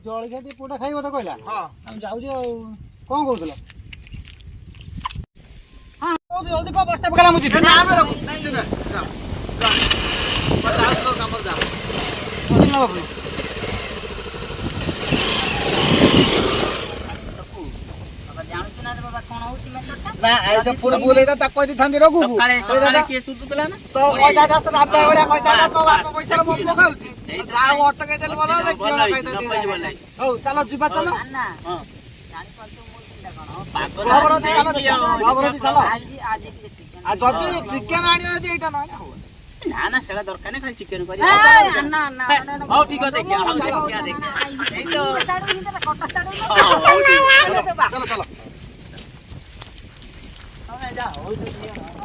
जलखिया पुटा खाइब तो कहला जाऊँ कौन कौन जल्दी कह बस्ता पकड़ा मुझे ना ऐसे पूरा बोले था तक कोई थांदी रघु को सकाळे के सुतुतला ना तो ओदा दास राबा वाला कहता था तो बाप पैसा रो मो खाउची जाओ ऑटो के देल बोला ले केना कहता दे हो चलो जीवा चलो ना जानी पर तो मोर चिंता कोन खबर होती चलो खबर होती चलो आज के चिकन आ जदी चिकन आणी होती एटा ना ना ना सेला दरकार नै खाली चिकन करी ना ना हो ठीक है क्या हम देख क्या देख ए तो ताडू नि तो कट्टा ताडू चलो चलो जा हो